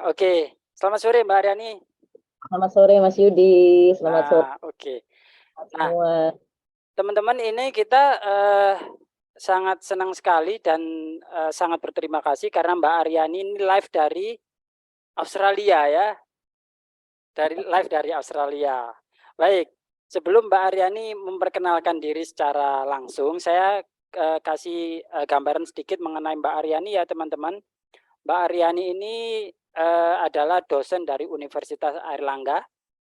Oke. Selamat sore Mbak Aryani. Selamat sore Mas Yudi, selamat sore Oke. Nah, semua. teman-teman ini kita, sangat senang sekali dan, sangat berterima kasih karena Mbak Aryani ini live dari Australia ya, live dari Australia. Baik, sebelum Mbak Aryani memperkenalkan diri secara langsung, saya, kasih, gambaran sedikit mengenai Mbak Aryani ya teman-teman. Mbak Aryani ini, adalah dosen dari Universitas Airlangga,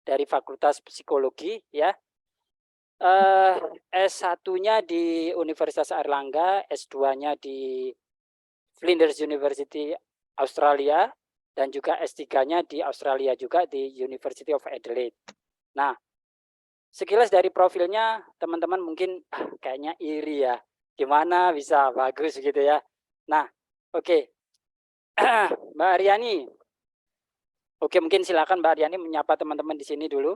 dari Fakultas Psikologi ya. S1-nya di Universitas Airlangga, S2-nya di Flinders University Australia, dan juga S3-nya di Australia juga di University of Adelaide. Nah, sekilas dari profilnya teman-teman mungkin kayaknya iri ya. Gimana bisa bagus gitu ya. Nah, oke. Mbak Aryani. Oke, mungkin silakan Mbak Aryani menyapa teman-teman di sini dulu.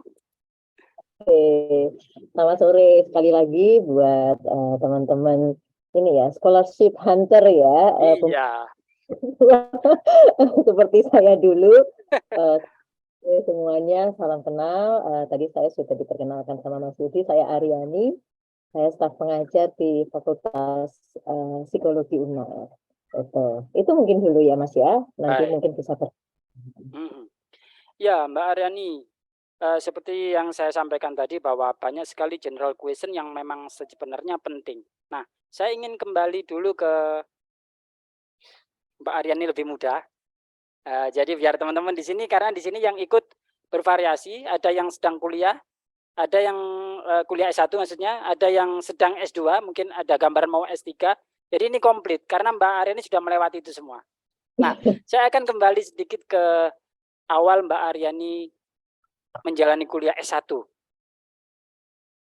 Oke, selamat sore sekali lagi buat teman-teman ini ya, scholarship hunter ya, Iya. seperti saya dulu. Uh, Semuanya salam kenal. Tadi saya sudah diperkenalkan sama Mas Yudi, saya Aryani, saya staf pengajar di Fakultas Psikologi UNAR. Itu mungkin dulu ya Mas ya, nanti Baik. mungkin bisa Ya, Mbak Aryani, seperti yang saya sampaikan tadi bahwa banyak sekali general question yang memang sebenarnya penting. Nah, saya ingin kembali dulu ke Mbak Aryani lebih mudah. Jadi biar teman-teman di sini, karena di sini yang ikut bervariasi, ada yang sedang kuliah, ada yang kuliah S1 maksudnya, ada yang sedang S2, mungkin ada gambaran mau S3. Jadi ini komplit, karena Mbak Aryani sudah melewati itu semua. Nah, saya akan kembali sedikit ke awal Mbak Aryani menjalani kuliah S1.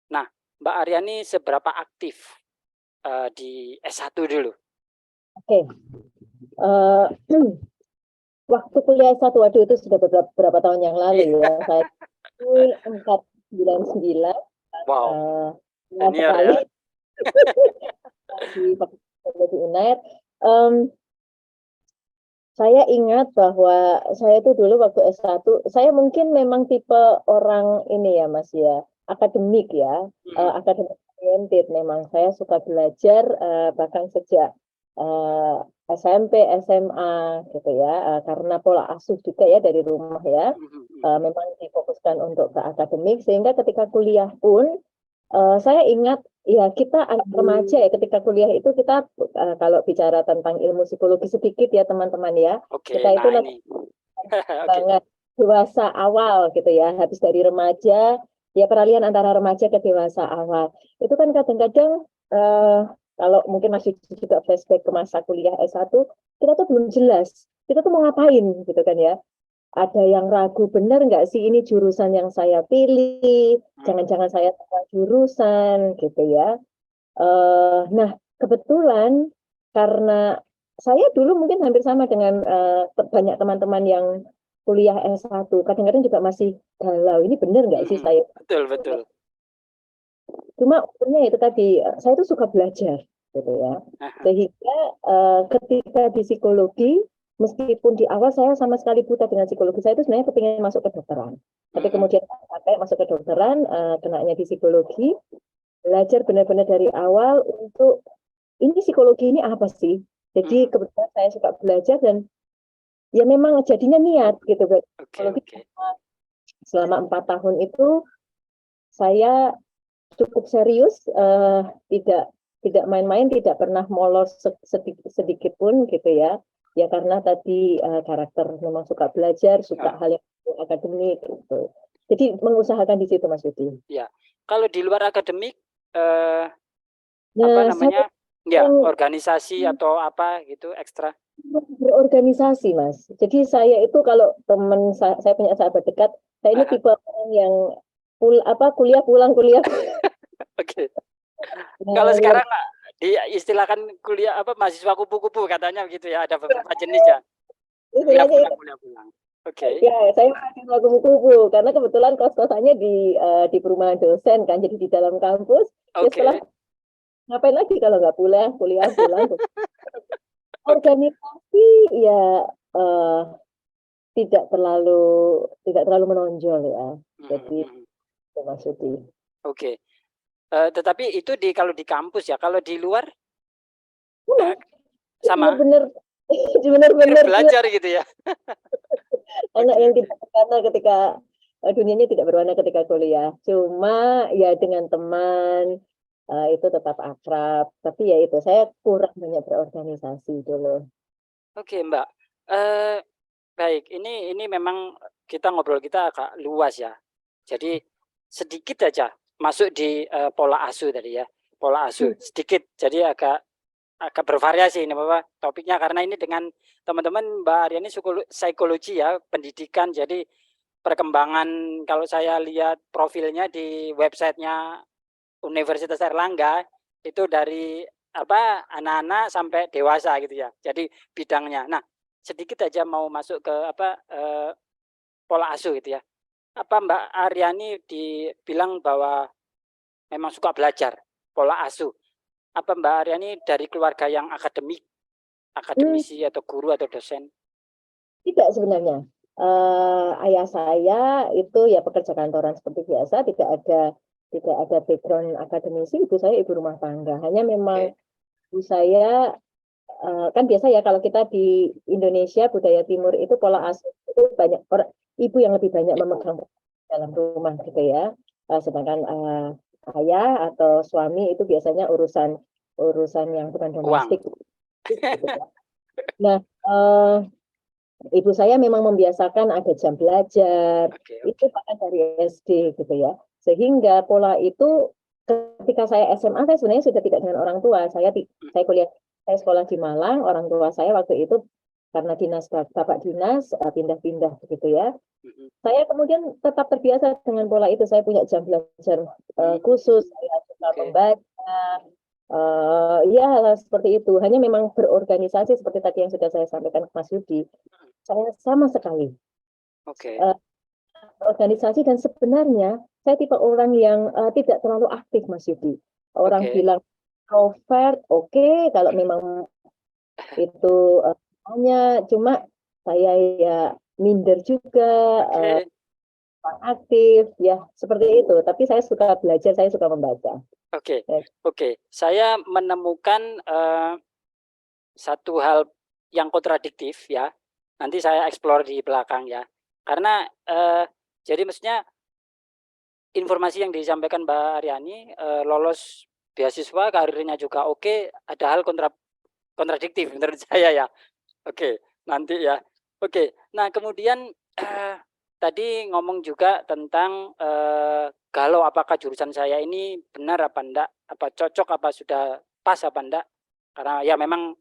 Nah, Mbak Aryani seberapa aktif di S1 dulu? Oke. Waktu kuliah S1, waduh itu sudah beberapa tahun yang lalu ya. Saya ini 499 Wow, senior sekali ya. di Fakultas UNER. Saya ingat bahwa saya itu dulu waktu S1, saya mungkin memang tipe orang ini ya Mas ya, akademik ya, akademik oriented memang. Saya suka belajar bahkan sejak SMP, SMA gitu ya, karena pola asuh juga ya dari rumah ya, memang difokuskan untuk ke akademik, sehingga ketika kuliah pun saya ingat ya kita anak remaja ya ketika kuliah itu kita kalau bicara tentang ilmu psikologi sedikit ya teman-teman ya, Oke, kita itu nah lagi ini. Oke. banget dewasa awal gitu ya, habis dari remaja ya, peralihan antara remaja ke dewasa awal itu kan kadang-kadang eh, kalau mungkin masih juga flashback ke masa kuliah S1, kita tuh belum jelas kita tuh mau ngapain gitu kan ya, ada yang ragu benar nggak sih ini jurusan yang saya pilih, jangan-jangan saya salah jurusan gitu ya. Nah, kebetulan karena saya dulu mungkin hampir sama dengan banyak teman-teman yang kuliah S1, kadang-kadang juga masih galau, ini benar nggak sih saya? Betul, betul. Cuma untungnya itu tadi, saya tuh suka belajar gitu ya. Sehingga ketika di psikologi, meskipun di awal saya sama sekali buta dengan psikologi, saya itu sebenarnya kepingin masuk ke kedokteran. Tapi kemudian sampai masuk ke kedokteran, kenanya di psikologi, belajar benar-benar dari awal untuk ini psikologi ini apa sih? Jadi kebetulan saya suka belajar dan ya memang jadinya niat gitu. Oke, Psikologi oke. selama 4 tahun itu saya cukup serius, tidak tidak main-main, tidak pernah molos sedikit pun gitu ya. Ya karena tadi karakter memang suka belajar, suka Oh, hal yang akademik gitu. Jadi mengusahakan di situ Mas Yudi. ya. Kalau di luar akademik, apa Nah, saya namanya? Ya, yang organisasi atau apa gitu ekstra. berorganisasi Mas. Jadi saya itu kalau teman saya punya sahabat dekat, saya ini tipe orang yang kuliah pulang kuliah. Oke. Kalau Nah, sekarang diistilahkan kuliah apa mahasiswa kupu-kupu katanya begitu ya, ada beberapa jenis ya. Kuliah istilahnya pulang, itu kuliah pulang. Oke. ya, saya mahasiswa kupu-kupu karena kebetulan kos-kosannya di perumahan dosen kan, jadi di dalam kampus. Ya setelah Oke. ngapain lagi kalau nggak kuliah pulang. Oke. Organisasi ya, eh, tidak terlalu menonjol ya. Jadi itu maksudnya. Oke. Tetapi itu kalau di kampus ya, kalau di luar sama. Benar-benar belajar gitu ya. anak Oke, yang oke. tidak berwarna ketika dunianya tidak berwarna ketika kuliah. Cuma ya dengan teman itu tetap akrab. Tapi ya itu saya kurang banyak berorganisasi dulu. Oke, Mbak. Baik, ini memang kita ngobrol kita agak luas ya. Jadi sedikit aja masuk di pola asuh tadi ya. Pola asuh sedikit. Jadi agak bervariasi ini Bapak topiknya karena ini dengan teman-teman Mbak Aryani psikologi ya, pendidikan. Jadi perkembangan kalau saya lihat profilnya di websitenya Universitas Airlangga itu dari anak-anak sampai dewasa gitu ya. Jadi bidangnya. Nah, sedikit aja mau masuk ke pola asuh gitu ya. Apa Mbak Aryani dibilang bahwa memang suka belajar pola asuh. Apa Mbak Aryani dari keluarga yang akademisi atau guru atau dosen? Tidak sebenarnya. Ayah saya itu ya pekerja kantoran seperti biasa, tidak ada background akademisi. Ibu saya ibu rumah tangga. Hanya memang ibu saya kan biasa ya kalau kita di Indonesia budaya timur itu pola asuh itu banyak ibu yang lebih banyak memegang dalam rumah gitu ya. Sedangkan ayah atau suami itu biasanya urusan yang bukan Uang. domestik. Gitu ya. Nah, ibu saya memang membiasakan ada jam belajar, itu bahkan dari SD gitu ya. Sehingga pola itu ketika saya SMA, saya sebenarnya sudah tidak dengan orang tua. Saya sekolah di Malang, orang tua saya waktu itu karena bapak dinas pindah-pindah begitu ya. Saya kemudian tetap terbiasa dengan pola itu. Saya punya jam belajar khusus, saya suka membaca, ya seperti itu. Hanya memang berorganisasi seperti tadi yang sudah saya sampaikan ke Mas Yudi. Saya sama sekali organisasi dan sebenarnya saya tipe orang yang tidak terlalu aktif Mas Yudi. Orang bilang introvert, oke, kalau memang itu hanya cuma saya ya minder juga aktif ya seperti itu. Tapi saya suka belajar, saya suka membaca. Oke. Saya menemukan satu hal yang kontradiktif ya. Nanti saya explore di belakang ya. Karena jadi maksudnya informasi yang disampaikan Mbak Aryani lolos beasiswa, karirnya juga oke, ada hal kontradiktif menurut saya ya. Oke, nanti ya. Oke. Nah, kemudian tadi ngomong juga tentang galau apakah jurusan saya ini benar apa enggak, apa cocok, apa sudah pas apa enggak. Karena ya memang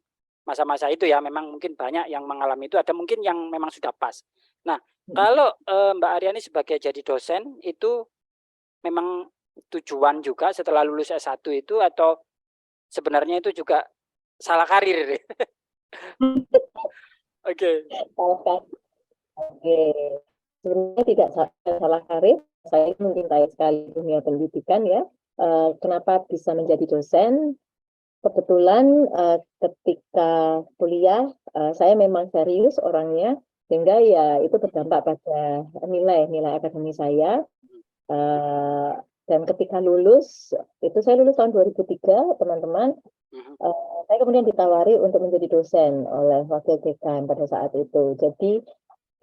masa-masa itu ya memang mungkin banyak yang mengalami itu, ada mungkin yang memang sudah pas. Nah, kalau Mbak Aryani sebagai jadi dosen itu memang tujuan juga setelah lulus S1 itu atau sebenarnya itu juga salah karir? Oke. Sebenarnya tidak salah karir. Saya mencintai sekali dunia pendidikan ya. Kenapa bisa menjadi dosen? Kebetulan ketika kuliah saya memang serius orangnya, sehingga ya itu berdampak pada nilai akademik saya. Dan ketika lulus, itu saya lulus tahun 2003, teman-teman. Saya kemudian ditawari untuk menjadi dosen oleh wakil dekan pada saat itu. Jadi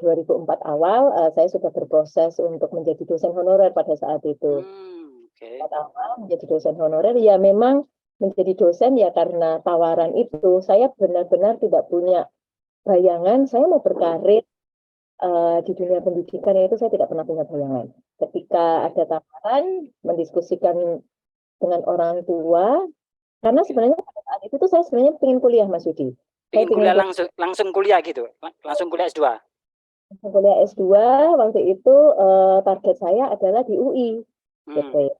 2004 awal saya sudah berproses untuk menjadi dosen honorer pada saat itu. Awal menjadi dosen honorer ya memang menjadi dosen ya karena tawaran itu. Saya benar-benar tidak punya bayangan saya mau berkarir di dunia pendidikan, itu saya tidak pernah punya bayangan. Ketika ada tawaran mendiskusikan dengan orang tua, karena sebenarnya pada saat itu tuh saya sebenarnya pengen kuliah Mas Yudi. Pengen kuliah langsung kuliah gitu, langsung kuliah S2. Kuliah S2 waktu itu target saya adalah di UI. Gitu ya.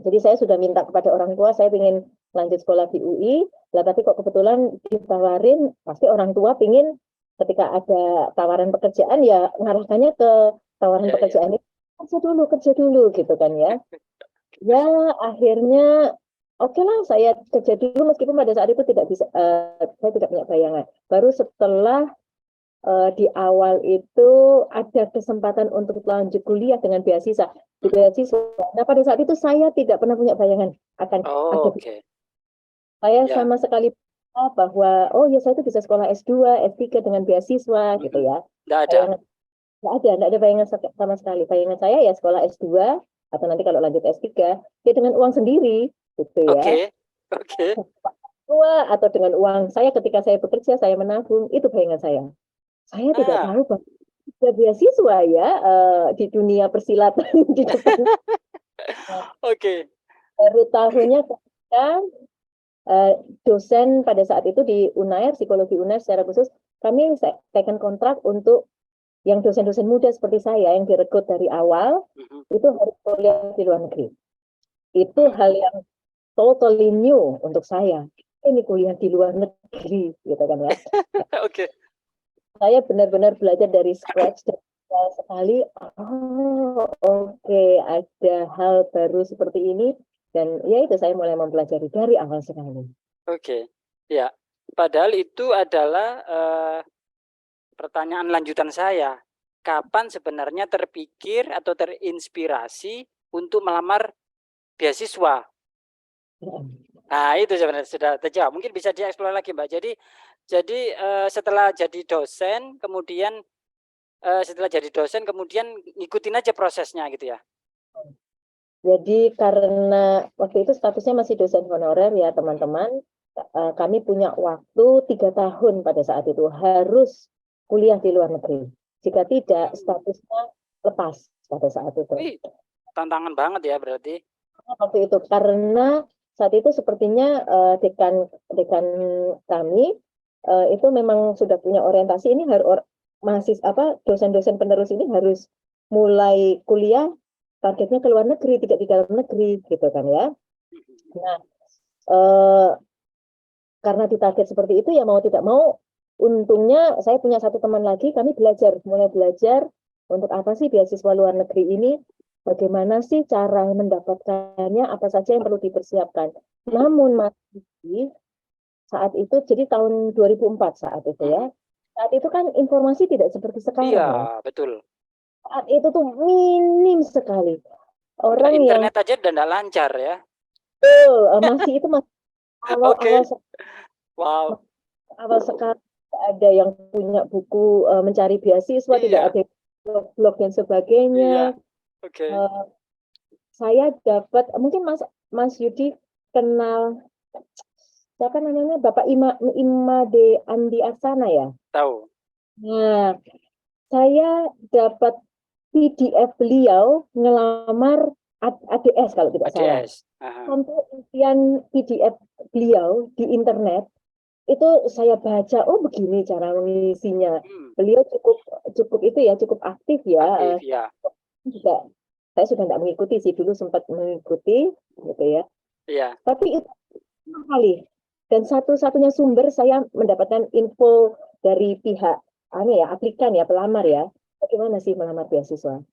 Jadi saya sudah minta kepada orang tua saya ingin lanjut sekolah di UI, lah tapi kok kebetulan ditawarin, pasti orang tua pingin ketika ada tawaran pekerjaan ya ngarahkannya ke tawaran pekerjaan ini kerja dulu gitu kan ya. Ya akhirnya oke lah saya kerja dulu meskipun pada saat itu tidak bisa, saya tidak punya bayangan. Baru setelah di awal itu ada kesempatan untuk lanjut kuliah dengan beasiswa. Di beasiswa. Nah, pada saat itu saya tidak pernah punya bayangan akan Oh, ada. oke. Saya Ya. sama sekali bahwa oh ya saya itu bisa sekolah S2, S3 dengan beasiswa gitu ya. Nggak ada. Bayangan nggak ada bayangan sama sekali. Bayangan saya ya sekolah S2 atau nanti kalau lanjut S3 ya dengan uang sendiri gitu ya. Oke. Oke. Tua atau dengan uang saya ketika saya bekerja saya menabung itu bayangan saya. Saya tidak Ah, tahu bahwa ada beasiswa ya di dunia persilatan di depan. oke. Baru tahunya ketika eh, dosen pada saat itu di UNAIR, psikologi UNAIR secara khusus, kami taken kontrak untuk yang dosen-dosen muda seperti saya yang direkrut dari awal, Mhm. itu harus kuliah di luar negeri. Itu hal Mhm. yang totally new untuk saya. Ini kuliah di luar negeri, gitu kan ya. Oke. Saya benar-benar belajar dari scratch dan sekali, oh oke, ada hal baru seperti ini, dan ya itu saya mulai mempelajari dari awal sekali. Oke. Ya. Padahal itu adalah pertanyaan lanjutan saya. Kapan sebenarnya terpikir atau terinspirasi untuk melamar beasiswa? Nah, itu sebenarnya sudah terjawab. Mungkin bisa dieksplor lagi, Mbak. Jadi, setelah jadi dosen, kemudian ngikutin aja prosesnya gitu ya? Jadi karena waktu itu statusnya masih dosen honorer ya teman-teman, kami punya waktu 3 tahun pada saat itu harus kuliah di luar negeri. Jika tidak, Hmm. statusnya lepas pada saat itu. Wih, tantangan banget ya berarti. Waktu itu karena saat itu sepertinya dekan dekan kami itu memang sudah punya orientasi ini harus apa dosen-dosen penerus ini harus mulai kuliah targetnya ke luar negeri tidak di dalam negeri gitu kan ya. Nah eh, karena ditarget seperti itu ya mau tidak mau untungnya saya punya satu teman lagi kami mulai belajar untuk apa sih beasiswa luar negeri ini bagaimana sih cara mendapatkannya apa saja yang perlu dipersiapkan namun masih saat itu jadi tahun 2004 saat itu ya Mhm. saat itu kan informasi tidak seperti Iya, sekarang ya betul. saat itu tuh minim sekali Udah orang yang internet aja udah nggak lancar ya. masih itu masih awal-awal Oke. Wow. awal sekali ada yang punya buku mencari beasiswa, tidak Iya, ada blog-blog dan sebagainya. iya. Oke. Uh, saya dapat, mungkin Mas Yudi kenal siapa namanya Bapak Imade Andi Arsana ya. Tahu. Nah, saya dapat PDF beliau ngelamar ADS kalau tidak salah. ADS. Aha. Sampai isian PDF beliau di internet itu saya baca oh begini cara mengisinya Hmm, beliau cukup cukup itu ya cukup aktif ya aktif ya. juga saya sudah tidak mengikuti sih dulu sempat mengikuti gitu ya Iya. tapi itu pertama kali dan satu-satunya sumber saya mendapatkan info dari pihak ya aplikan ya pelamar ya bagaimana sih melamar beasiswa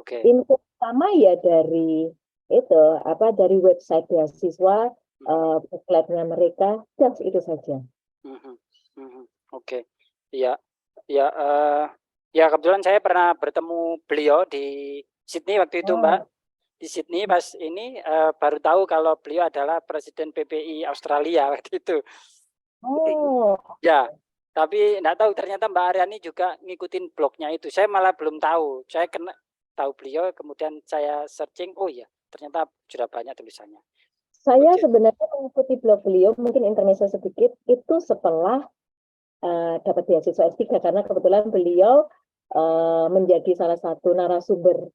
Oke. info pertama ya dari itu apa dari website beasiswa Mhm, website-nya mereka dan itu saja. mhm, mhm. Oke. Iya. Ya, ya kebetulan saya pernah bertemu beliau di Sydney waktu itu, Mbak. Oh, Di Sydney pas ini, baru tahu kalau beliau adalah presiden PPI Australia waktu itu. oh, Ya, tapi nggak tahu ternyata Mbak Aryani juga ngikutin blognya itu. Saya malah belum tahu. Saya kena tahu beliau, kemudian saya searching, oh iya, ternyata sudah banyak tulisannya. saya Oke. sebenarnya mengikuti blog beliau, mungkin intermezzo sedikit, itu setelah dapat beasiswa S3, karena kebetulan beliau menjadi salah satu narasumber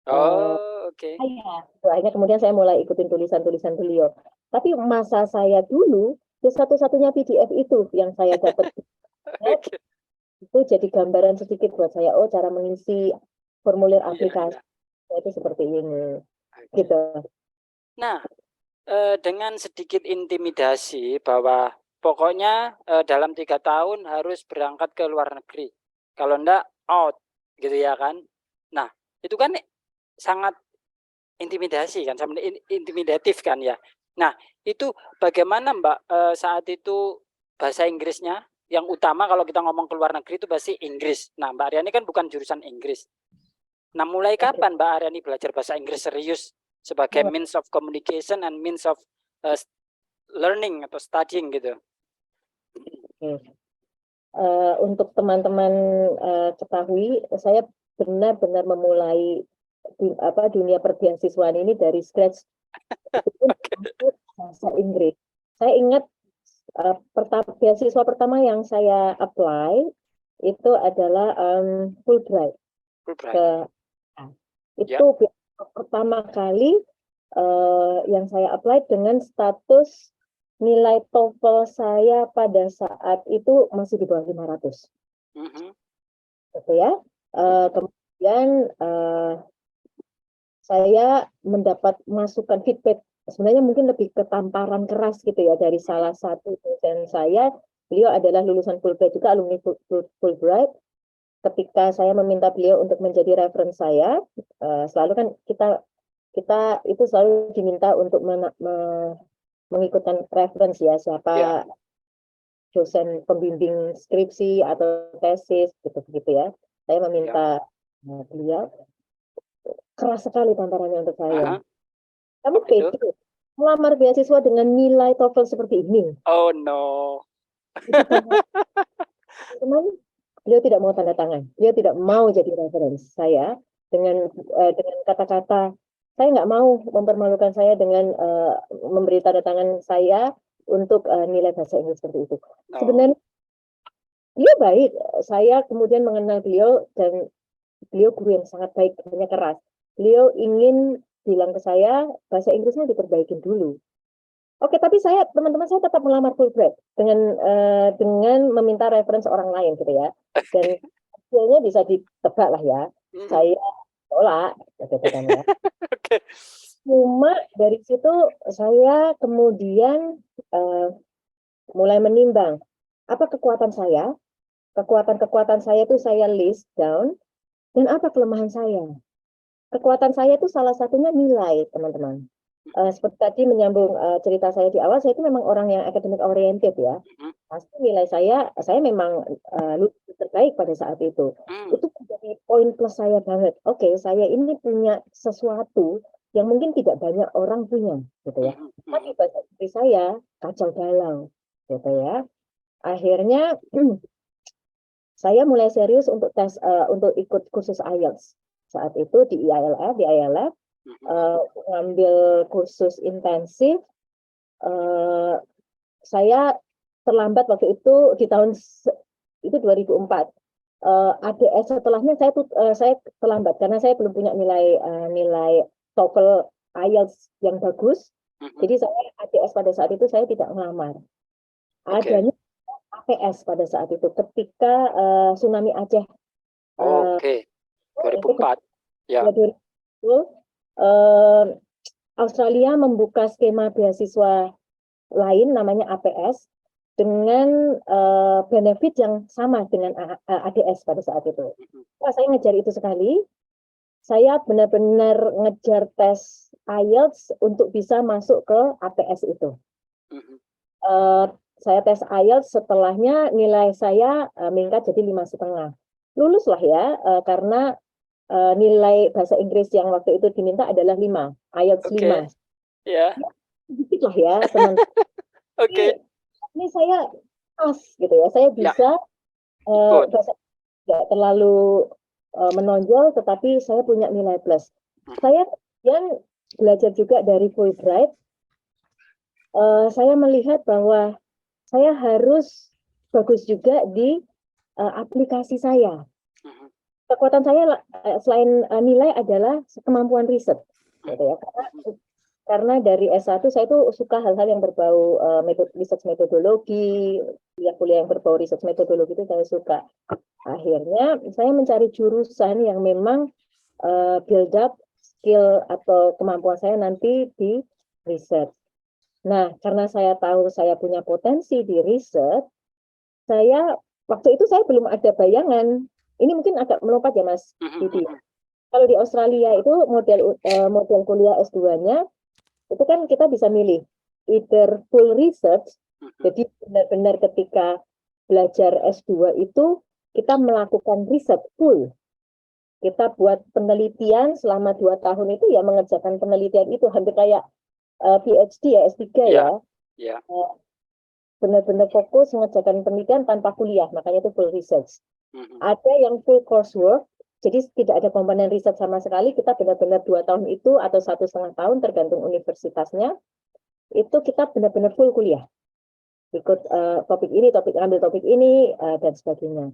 uh, Oh, oke. saya. Akhirnya kemudian saya mulai ikutin tulisan-tulisan beliau. Tapi masa saya dulu, itu satu-satunya PDF itu yang saya dapat. Oke. Itu jadi gambaran sedikit buat saya, oh cara mengisi formulir Iya, aplikasi iya. itu seperti ini. Oke. Gitu. Nah, dengan sedikit intimidasi bahwa pokoknya, dalam 3 tahun harus berangkat ke luar negeri. Kalau enggak, out, gitu ya kan. Nah, itu kan sangat intimidasi kan, sama intimidatif kan ya. Nah, itu bagaimana Mbak, saat itu bahasa Inggrisnya? yang utama kalau kita ngomong ke luar negeri itu pasti Inggris. Nah, Mbak Aryani kan bukan jurusan Inggris. Nah, mulai kapan Mbak Aryani belajar bahasa Inggris serius sebagai means of communication and means of learning atau studying gitu? Untuk teman-teman ketahui, saya benar-benar memulai dunia perbeasiswaan ini dari scratch. Bahasa Inggris. Saya ingat beasiswa pertama yang saya apply itu adalah Fulbright. Itu pertama kali yang saya apply dengan status nilai TOEFL saya pada saat itu masih di bawah 500. Gitu ya. Kemudian saya mendapat masukan feedback, sebenarnya mungkin lebih ke tamparan keras gitu ya dari salah satu dosen saya. Beliau adalah lulusan Fulbright juga, alumni Fulbright. Ketika saya meminta beliau untuk menjadi reference saya, selalu kan kita itu selalu diminta untuk mengikutkan reference ya, siapa dosen pembimbing skripsi atau tesis gitu ya. Saya meminta beliau. Keras sekali tamparannya untuk saya. Kamu pede melamar beasiswa dengan nilai TOEFL seperti ini? Oh no. Teman, beliau tidak mau tanda tangan. Beliau tidak mau jadi reference saya dengan kata-kata, saya nggak mau mempermalukan saya dengan memberi tanda tangan saya untuk nilai bahasa Inggris seperti itu. Sebenarnya beliau baik. Saya kemudian mengenal beliau dan beliau guru yang sangat baik, hanya keras. Beliau ingin bilang ke saya, bahasa Inggrisnya diperbaikin dulu. Oke, tapi teman-teman saya tetap melamar Fulbright dengan meminta referensi orang lain gitu ya. Dan hasilnya bisa ditebak lah ya. Saya tolak, gitu kan ya. Cuma dari situ saya kemudian mulai menimbang apa kekuatan saya. Kekuatan saya itu saya list down, dan apa kelemahan saya. Kekuatan saya itu salah satunya nilai, teman-teman. Seperti tadi menyambung cerita saya di awal, saya itu memang orang yang academic oriented ya. Pasti nilai saya memang lulus terbaik pada saat itu. Itu menjadi poin plus saya banget. Oke, saya ini punya sesuatu yang mungkin tidak banyak orang punya, gitu ya. Tapi bahasa Inggris saya kacau balau, gitu ya. Akhirnya saya mulai serius untuk untuk ikut kursus IELTS. Saat itu di ILF, ngambil kursus intensif. Saya terlambat waktu itu di tahun itu 2004. ADS setelahnya saya terlambat karena saya belum punya nilai TOEFL IELTS yang bagus. Jadi saya ADS pada saat itu saya tidak melamar. Adanya APS pada saat itu ketika tsunami Aceh. 2004. Ya. Australia membuka skema beasiswa lain namanya APS dengan benefit yang sama dengan ADS pada saat itu. Wah, saya ngejar itu sekali. Saya benar-benar ngejar tes IELTS untuk bisa masuk ke APS itu. Saya tes IELTS, setelahnya nilai saya meningkat jadi 5,5. Lulus lah ya, karena nilai bahasa Inggris yang waktu itu diminta adalah 5, IELTS 5. Ya. Sedikit lah ya, teman. Ini saya pas gitu ya, saya bisa bahasa tidak terlalu menonjol, tetapi saya punya nilai plus. Saya kemudian belajar juga dari Fulbright. Saya melihat bahwa saya harus bagus juga di aplikasi saya. Kekuatan saya selain nilai adalah kemampuan riset, gitu ya. Karena dari S1 saya tuh suka hal-hal yang berbau research metodologi, kuliah yang berbau research metodologi itu saya suka. Akhirnya saya mencari jurusan yang memang build up skill atau kemampuan saya nanti di riset. Nah, karena saya tahu saya punya potensi di riset, waktu itu saya belum ada bayangan. Ini mungkin agak melompat ya, Mas Didi. Kalau di Australia itu model kuliah S2-nya, itu kan kita bisa milih either full research, jadi benar-benar ketika belajar S2 itu kita melakukan riset full. Kita buat penelitian selama 2 tahun itu ya mengerjakan penelitian itu hampir kayak PhD ya, S3 ya. Ya. Benar-benar fokus mengerjakan penelitian tanpa kuliah, makanya itu full research. Ada yang full coursework, jadi tidak ada komponen riset sama sekali, kita benar-benar 2 tahun itu atau 1,5 tahun tergantung universitasnya, itu kita benar-benar full kuliah. Ikut topik ini, ambil topik ini, dan sebagainya.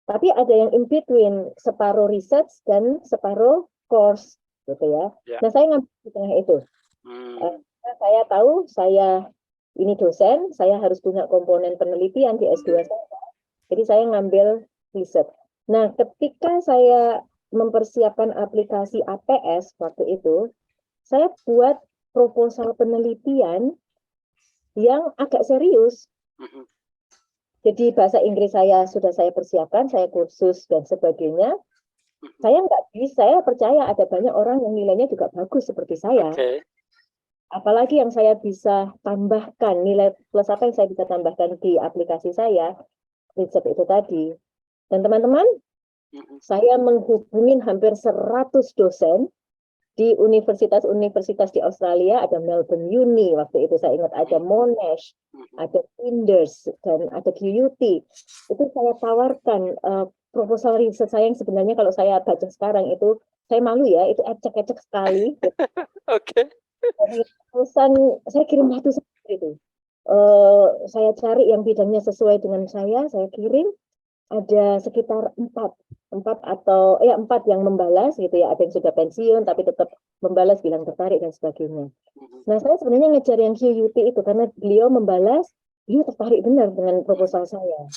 Tapi ada yang in between, separuh research dan separuh course, gitu ya. Nah, saya ngambil di tengah itu. Saya tahu saya ini dosen, saya harus punya komponen penelitian di S2 saya. Jadi saya ngambil riset. Nah, ketika saya mempersiapkan aplikasi APS waktu itu, saya buat proposal penelitian yang agak serius. Jadi bahasa Inggris saya sudah saya persiapkan, saya kursus dan sebagainya. Saya nggak bisa, saya percaya ada banyak orang yang nilainya juga bagus seperti saya. Apalagi yang saya bisa tambahkan, nilai plus apa yang saya bisa tambahkan di aplikasi saya, riset itu tadi. Dan teman-teman, saya menghubungi hampir 100 dosen di universitas-universitas di Australia. Ada Melbourne Uni, waktu itu saya ingat ada Monash, ada Flinders, dan ada QUT. Itu saya tawarkan proposal riset saya yang sebenarnya kalau saya baca sekarang itu, saya malu ya, itu ecek-ecek sekali. Dari ratusan, saya kirim ratusan itu. Saya cari yang bidangnya sesuai dengan saya kirim. Ada sekitar 4 yang membalas gitu ya, ada yang sudah pensiun tapi tetap membalas bilang tertarik dan sebagainya. Nah, saya sebenarnya ngejar yang QUT itu karena beliau membalas, beliau tertarik benar dengan proposal saya.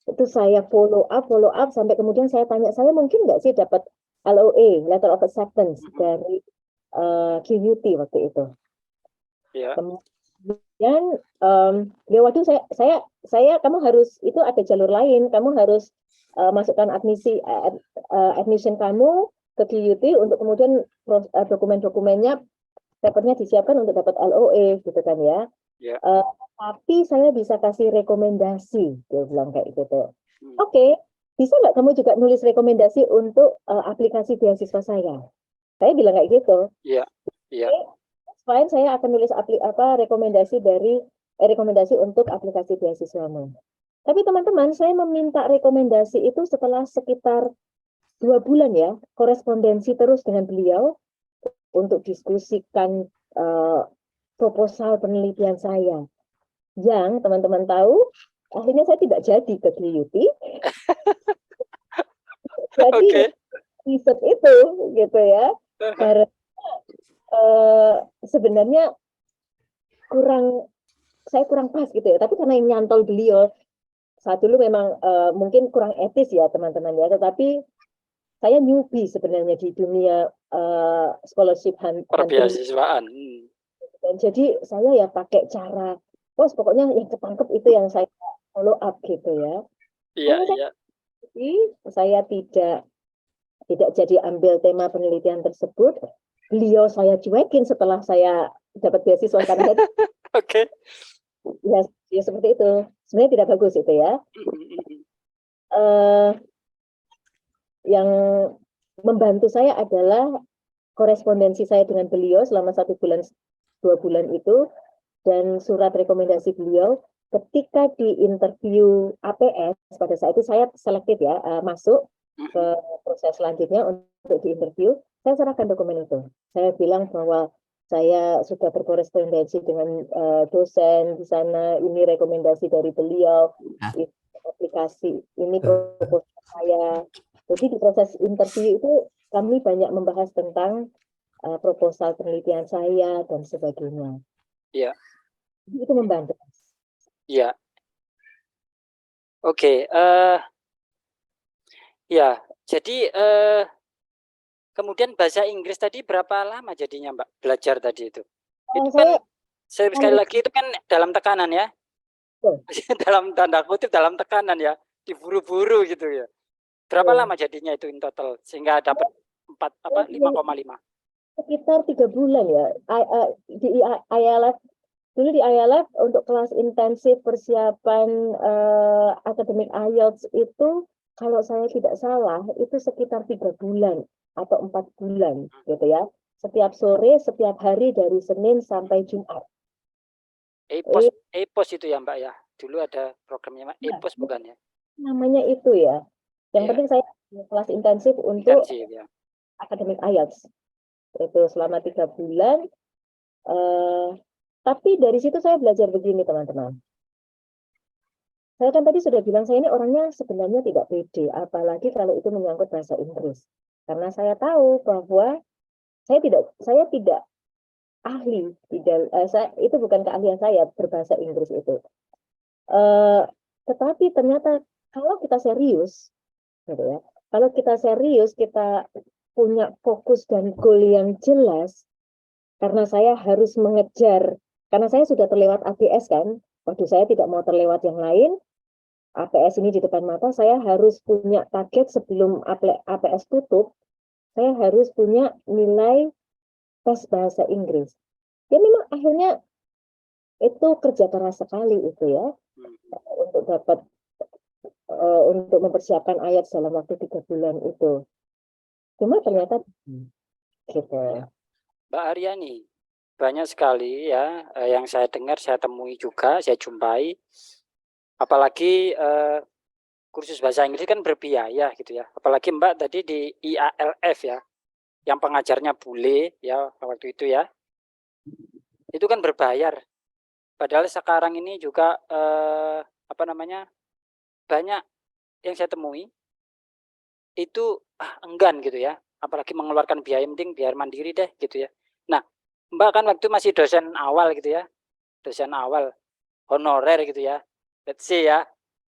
Itu saya follow up sampai kemudian saya tanya, saya mungkin nggak sih dapat LOA, Letter of Acceptance dari QUT waktu itu. Kemudian beliau waktu saya kamu harus, itu ada jalur lain, kamu harus masukkan admission kamu ke QUT untuk kemudian dokumen-dokumennya, papernya disiapkan untuk dapat LOA gitu kan ya. Tapi saya bisa kasih rekomendasi, dia bilang kayak gitu. Oke, bisa nggak kamu juga nulis rekomendasi untuk aplikasi beasiswa saya? Saya bilang kayak gitu. Fine, saya akan nulis rekomendasi untuk aplikasi beasiswamu. Tapi teman-teman, saya meminta rekomendasi itu setelah sekitar 2 bulan ya, korespondensi terus dengan beliau untuk diskusikan proposal penelitian saya. Yang teman-teman tahu, akhirnya saya tidak jadi ke QUT. Jadi riset itu gitu ya. Karena sebenarnya saya kurang pas gitu ya, tapi karena yang nyantol beliau saat dulu memang mungkin kurang etis ya teman-teman ya, tetapi saya newbie sebenarnya di dunia scholarship perbeasiswaan. Dan jadi saya ya pakai cara, pokoknya yang ketangkep itu yang saya follow up gitu ya. Saya tidak jadi ambil tema penelitian tersebut. Beliau saya cuekin setelah saya dapat beasiswa karena ya seperti itu. Sebenarnya tidak bagus itu ya. Yang membantu saya adalah korespondensi saya dengan beliau selama 1 bulan 2 bulan itu, dan surat rekomendasi beliau. Ketika di interview APS pada saat itu saya selektif ya, masuk ke proses selanjutnya untuk di interview. Saya serahkan dokumen itu. Saya bilang bahwa saya sudah berkorespondensi dengan dosen di sana, ini rekomendasi dari beliau, ini aplikasi, ini proposal saya. Jadi di proses interview itu kami banyak membahas tentang proposal penelitian saya dan sebagainya. Itu membantu. Jadi kemudian bahasa Inggris tadi berapa lama jadinya Mbak belajar tadi itu? Itu kan sekali lagi itu kan dalam tekanan ya. Dalam tanda kutip dalam tekanan ya, diburu-buru gitu ya. Berapa lama jadinya itu in total sehingga dapat 5,5? Sekitar 3 bulan ya. Di IELTS dulu di IELTS untuk kelas intensif persiapan akademik IELTS itu kalau saya tidak salah itu sekitar 3 bulan atau 4 bulan gitu ya. Setiap sore, setiap hari dari Senin sampai Jumat. EPOS, EPOS itu ya Mbak ya. Dulu ada programnya Ya, EPOS bukan ya? namanya itu ya. Yang Iya, penting saya kelas intensif untuk intensif ya. akademik IELTS itu selama 3 bulan. Tapi dari situ saya belajar begini teman-teman. Saya kan tadi sudah bilang saya ini orangnya sebenarnya tidak pede, apalagi kalau itu menyangkut bahasa Inggris. Karena saya tahu bahwa saya tidak ahli, itu bukan keahlian saya berbahasa Inggris itu. Tetapi ternyata kalau kita serius, gitu ya, kalau kita serius, kita punya fokus dan goal yang jelas, karena saya harus mengejar, karena saya sudah terlewat ABS kan, waduh saya tidak mau terlewat yang lain, APS ini di depan mata, saya harus punya target sebelum APS tutup, saya harus punya nilai tes bahasa Inggris. Ya memang akhirnya itu kerja keras sekali itu ya, untuk dapat untuk mempersiapkan ayat dalam waktu 3 bulan itu. Cuma ternyata gitu. Ya. Mbak Aryani, banyak sekali ya yang saya dengar, saya temui juga, saya jumpai. Apalagi kursus bahasa Inggris kan berbiaya gitu ya. Apalagi Mbak tadi di IALF ya, yang pengajarnya bule ya waktu itu ya. Itu kan berbayar. Padahal sekarang ini juga apa namanya? Banyak yang saya temui itu enggan gitu ya. Apalagi mengeluarkan biaya, mending biar mandiri deh gitu ya. Nah, Mbak kan waktu masih dosen awal gitu ya. Dosen awal honorer gitu ya. Let's say ya.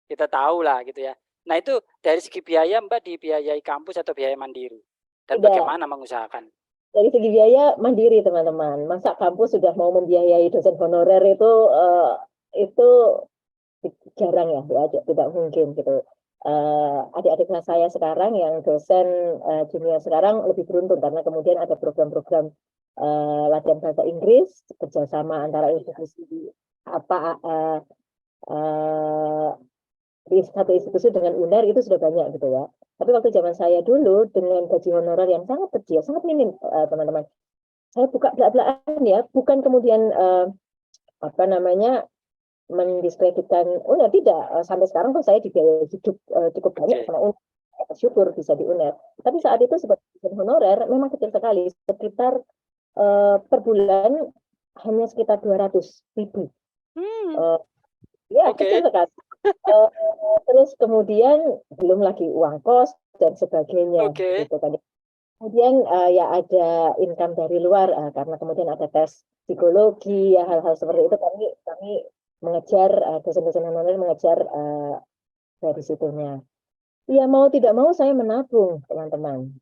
Kita tahu lah gitu ya. Nah, itu dari segi biaya Mbak dibiayai kampus atau biaya mandiri? Dan Tidak, bagaimana mengusahakan? dari segi biaya mandiri teman-teman. Masa kampus sudah mau membiayai dosen honorer itu jarang ya, tidak mungkin gitu. Adik-adik kelas saya sekarang yang dosen junior sekarang lebih beruntung karena kemudian ada program-program latihan bahasa Inggris kerjasama antara institusi apa di satu institusi dengan UNER itu sudah banyak gitu ya. Tapi waktu zaman saya dulu dengan gaji honorer yang sangat kecil, sangat minim teman-teman. Saya buka belak-belakan ya, bukan kemudian apa namanya mendiskreditkan UNER, tidak. Sampai sekarang pun saya dibiayai hidup cukup banyak sama UNER. Bersyukur bisa di UNER. Tapi saat itu sebagai honorer memang kecil sekali, sekitar per bulan hanya sekitar 200.000. Ya kecil sekali. Terus kemudian belum lagi uang kos dan sebagainya gitu kan. Kemudian ya ada income dari luar karena kemudian ada tes psikologi ya, hal-hal seperti itu kami mengejar dosen-dosen honorer mengejar dari situnya. Ya mau tidak mau saya menabung teman-teman.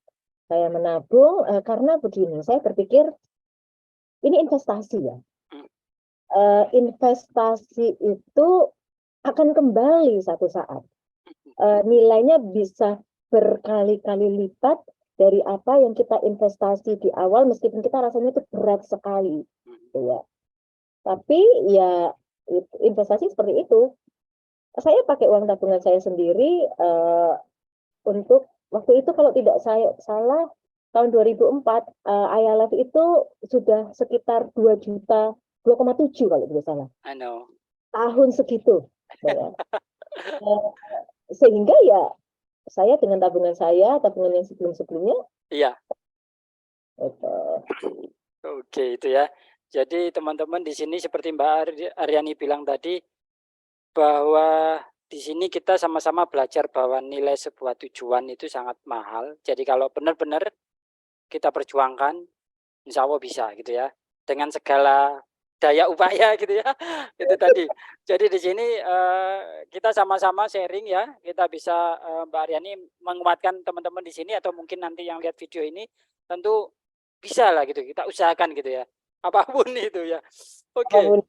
Saya menabung karena begini, saya berpikir ini investasi ya. Investasi itu akan kembali satu saat. Nilainya bisa berkali-kali lipat dari apa yang kita investasi di awal, meskipun kita rasanya itu berat sekali. Ya. Tapi ya investasi seperti itu. Saya pakai uang tabungan saya sendiri untuk waktu itu kalau tidak saya salah tahun 2004 ILF itu sudah sekitar 2 juta 2,7 kalau tidak salah. I know. Tahun segitu. Ya. Sehingga ya saya dengan tabungan yang sebelum-sebelumnya. Iya. Oke, itu ya. Jadi teman-teman di sini seperti Mbak Aryani bilang tadi bahwa di sini kita sama-sama belajar bahwa nilai sebuah tujuan itu sangat mahal. Jadi kalau benar-benar kita perjuangkan, insya Allah bisa gitu ya. Dengan segala daya upaya gitu ya. Itu tadi. Jadi di sini kita sama-sama sharing ya. Kita bisa Mbak Aryani menguatkan teman-teman di sini atau mungkin nanti yang lihat video ini tentu bisa lah gitu. Kita usahakan gitu ya. Apapun itu ya. Oke.